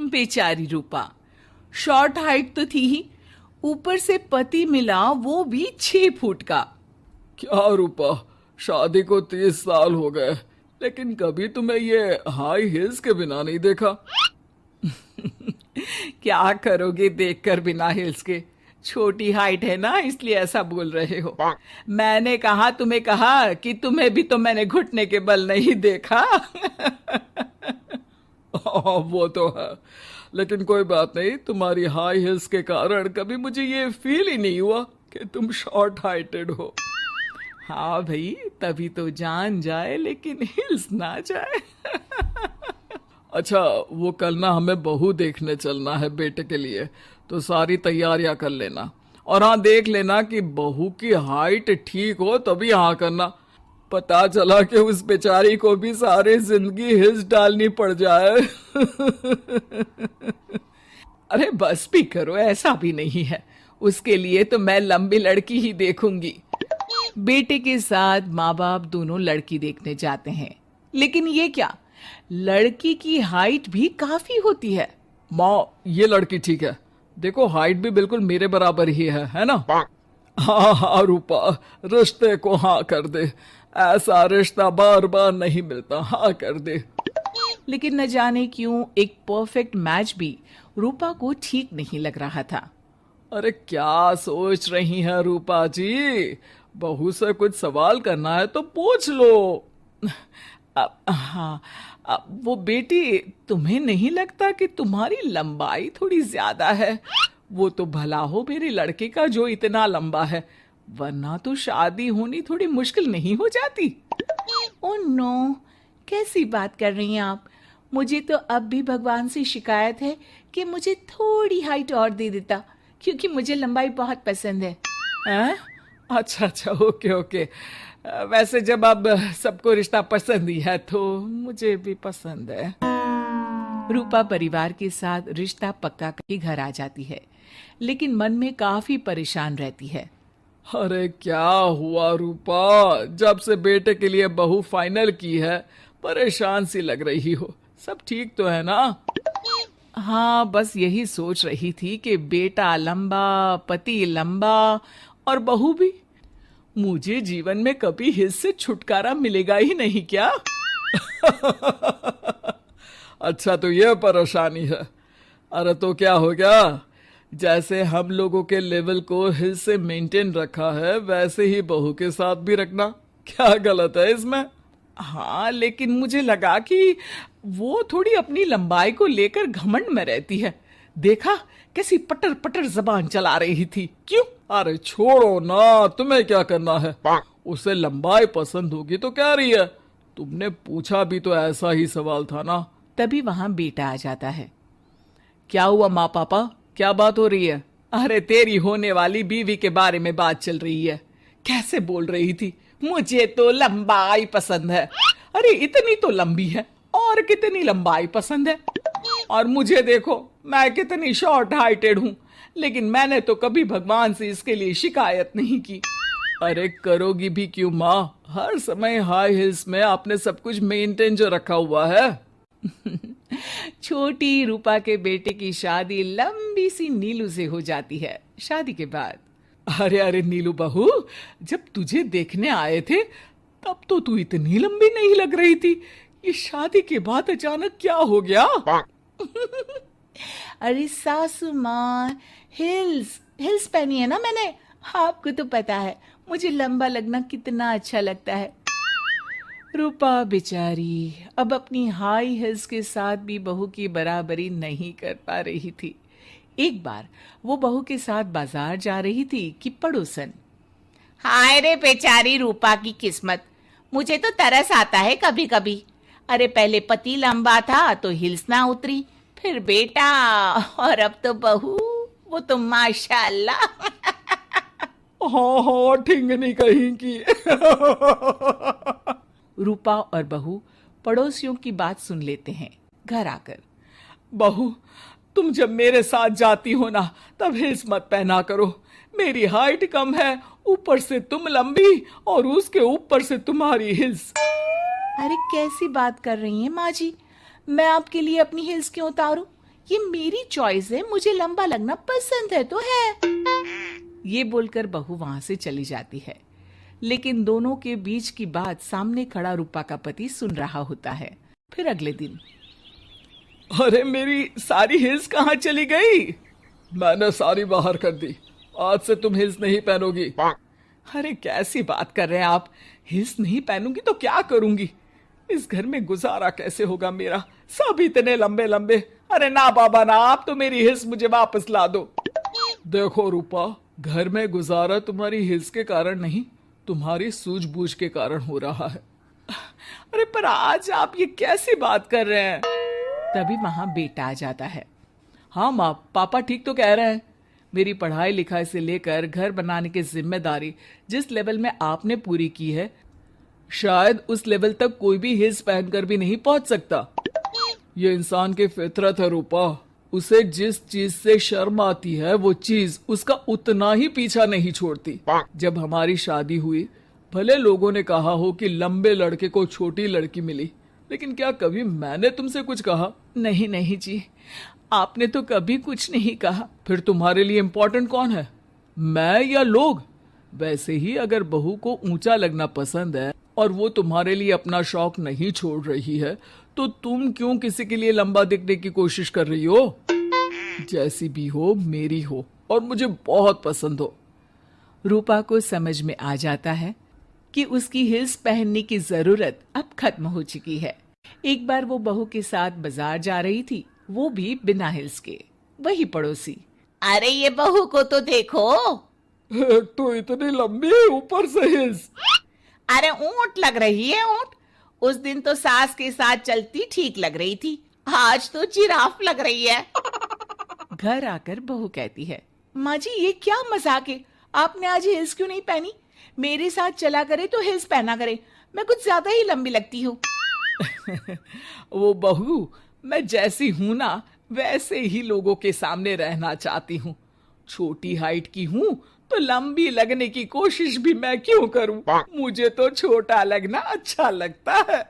बेचारी रूपा, short height तो थी ही, ऊपर से पति मिला वो भी 6 फुट का। क्या रूपा, शादी को 30 साल हो गए, लेकिन कभी तुम्हें ये हाई हील्स के बिना नहीं देखा। क्या करोगे देखकर बिना हिल्स के? छोटी हाइट है ना, इसलिए ऐसा बोल रहे हो। मैंने कहा, तुम्हें कहा कि तुम्हें भी तो मैंने घुटने के बल नहीं देखा। वो तो है, लेकिन कोई बात नहीं, तुम्हारी हाई हील्स के कारण कभी मुझे ये फील ही नहीं हुआ कि तुम शॉर्ट हाइटेड हो। हाँ भाई, तभी तो जान जाए लेकिन हिल्स ना जाए। अच्छा, वो कल ना हमें बहू देखने चलना है बेटे के लिए, तो सारी तैयारियां कर लेना। और हाँ, देख लेना कि बहू की हाइट ठीक हो तभी हाँ करना। पता चला कि उस बेचारी को भी सारी जिंदगी हिल्स डालनी पड़ जाए। अरे बस भी करो, ऐसा भी नहीं है। उसके लिए तो मैं लंबी लड़की ही देखूंगी। बेटे के साथ माँ बाप दोनों लड़की देखने जाते हैं, लेकिन ये क्या, लड़की की हाइट भी काफी होती है। माँ, ये लड़की ठीक है, देखो हाइट भी बिल्कुल मेरे बराबर ही है ना? हाँ हाँ रूपा, रिश्ते को हाँ कर दे, ऐसा रिश्ता बार बार नहीं मिलता, हाँ कर दे। लेकिन न जाने क्यों एक परफेक्ट मैच भी रूपा को ठीक नहीं लग रहा था। अरे क्या सोच रही हैं रूपा जी, बहू से कुछ सवाल करना है तो पूछ लो। हाँ, वो बेटी, तुम्हें नहीं लगता कि तुम्हारी लंबाई थोड़ी ज्यादा है? वो तो भला हो मेरे लड़के का जो इतना लंबा है, वरना तो शादी होनी थोड़ी मुश्किल नहीं हो जाती। ओह नो, कैसी बात कर रही हैं आप? मुझे तो अब भी भगवान से शिकायत है कि मुझे थोड़ी हाइट और दे देता, क्योंकि मुझे लंबाई बहुत पसंद है। हैं? अच्छा अच्छा, ओके ओके। वैसे जब अब सबको रिश्ता पसंद ही है तो मुझे भी पसंद है। रूपा परिवार के साथ रिश्ता पक्का करके घर आ जाती है, लेकिन मन में काफी परेशान रहती है। अरे क्या हुआ रूपा, जब से बेटे के लिए बहू फाइनल की है परेशान सी लग रही हो, सब ठीक तो है ना? हाँ, बस यही सोच रही थी कि बेटा लंबा, पति लंबा और बहू भी। मुझे जीवन में कभी हिस्से छुटकारा मिलेगा ही नहीं क्या? अच्छा, तो ये परेशानी है। अरे तो क्या हो गया, जैसे हम लोगों के लेवल को हिस्से मेंटेन रखा है वैसे ही बहू के साथ भी रखना, क्या गलत है इसमें? हाँ, लेकिन मुझे लगा कि वो थोड़ी अपनी लंबाई को लेकर घमंड में रहती है। देखा कैसी पटर पटर जबान चला रही थी। क्यों? अरे छोड़ो ना, तुम्हें क्या करना है, उसे लंबाई पसंद होगी तो क्या रही है, तुमने पूछा भी तो ऐसा ही सवाल था ना। तभी वहां बेटा आ जाता है। क्या हुआ माँ पापा, क्या बात हो रही है? अरे तेरी होने वाली बीवी के बारे में बात चल रही है। कैसे बोल रही थी, मुझे तो लंबाई पसंद है। अरे इतनी तो लंबी है, और कितनी लंबाई पसंद है? और मुझे देखो, मैं कितनी शॉर्ट हाइटेड हूं, लेकिन मैंने तो कभी भगवान से इसके लिए शिकायत नहीं की। अरे करोगी भी क्यों माँ, हर समय हाई हिल्स में आपने सब कुछ मेंटेन जो रखा हुआ है। छोटी रूपा के बेटे की शादी लंबी सी नीलू से हो जाती है। शादी के बाद, अरे अरे नीलू बहू, जब तुझे देखने आए थे तब तो तू इतनी लंबी नहीं लग रही थी, ये शादी के बाद अचानक क्या हो गया? अरे सासू माँ, हिल्स हिल्स पहनी है ना मैंने, आपको तो पता है मुझे लंबा लगना कितना अच्छा लगता है। रूपा बेचारी अब अपनी हाई हिल्स के साथ भी बहू की बराबरी नहीं कर पा रही थी। एक बार वो बहू के साथ बाजार जा रही थी कि पड़ोसन, हाय रे बेचारी रूपा की किस्मत, मुझे तो तरस आता है कभी कभी। अरे पहले पति लंबा था तो हिल्स ना उतरी, फिर बेटा, और अब तो बहू, वो तो माशाल्लाह। हाँ हाँ, ठिंगनी कहीं की। रूपा और बहू पड़ोसियों की बात सुन लेते हैं। घर आकर, बहू तुम जब मेरे साथ जाती हो ना तब हिल्स मत पहना करो, मेरी हाइट कम है, ऊपर से तुम लंबी और उसके ऊपर से तुम्हारी हिल्स। अरे कैसी बात कर रही हैं माँ जी, मैं आपके लिए अपनी हिल्स क्यों उतारूं? ये मेरी चॉइस है, मुझे लंबा लगना पसंद है तो है। ये बोलकर बहू वहां से चली जाती है, लेकिन दोनों के बीच की बात सामने खड़ा रूपा का पति सुन रहा होता है। फिर अगले दिन, अरे मेरी सारी हिल्स कहाँ चली गई? मैंने सारी बाहर कर दी, आज से तुम हिल्स नहीं पहनोगी। अरे कैसी बात कर रहे हैं आप? हिल्स नहीं पहनूंगी तो क्या करूंगी? इस घर में गुजारा कैसे होगा मेरा? सब इतने लंबे लंबे। अरे ना बाबा ना, आप तो मेरी हिल्स मुझे वापस ला दो। देखो रूपा, घर में गुजारा तुम्हारी हिल्स के कारण नहीं, तुम्हारी सूझबूझ के कारण हो रहा है। अरे पर आज आप ये कैसी बात कर रहे हैं? तभी वहां बेटा आ जाता है। हाँ माँ, पापा ठीक तो कह रहे हैं। मेरी पढ़ाई लिखाई से लेकर घर बनाने की जिम्मेदारी जिस लेवल में आपने पूरी की है, शायद उस लेवल तक कोई भी हिल्स पहनकर भी नहीं पहुंच सकता। ये इंसान की फितरत है रूपा, उसे जिस चीज से शर्म आती है वो चीज उसका उतना ही पीछा नहीं छोड़ती। जब हमारी शादी हुई, भले लोगों ने कहा हो कि लंबे लड़के को छोटी लड़की मिली, लेकिन क्या कभी मैंने तुमसे कुछ कहा? नहीं नहीं जी, आपने तो कभी कुछ नहीं कहा। फिर तुम्हारे लिए इम्पोर्टेंट कौन है, मैं या लोग? वैसे ही अगर बहू को ऊंचा लगना पसंद है और वो तुम्हारे लिए अपना शौक नहीं छोड़ रही है, तो तुम क्यों किसी के लिए लंबा दिखने की कोशिश कर रही हो? जैसी भी हो, मेरी हो और मुझे बहुत पसंद हो। रूपा को समझ में आ जाता है कि उसकी हिल्स पहनने की जरूरत अब खत्म हो चुकी है। एक बार वो बहू के साथ बाजार जा रही थी, वो भी बिना हिल्स के। वही पड़ोसी, अरे ये बहू को तो देखो, तो इतनी लंबी, ऊपर से हिल्स। अरे ऊंट लग रही है ऊंट। उस दिन तो सास के साथ चलती ठीक लग रही थी, आज तो जिराफ लग रही है। घर आकर बहू कहती है, माँ जी ये क्या मजाक है? आपने आज हिल्स क्यों नहीं पहनी? मेरे साथ चला करे तो हिल्स पहना करे, मैं कुछ ज्यादा ही लंबी लगती हूँ। वो बहू, मैं जैसी हूं ना वैसे ही लोगों के सामने रहना चाहती हूँ। छोटी हाइट की हूँ तो लंबी लगने की कोशिश भी मैं क्यों करूं? मुझे तो छोटा लगना अच्छा लगता है।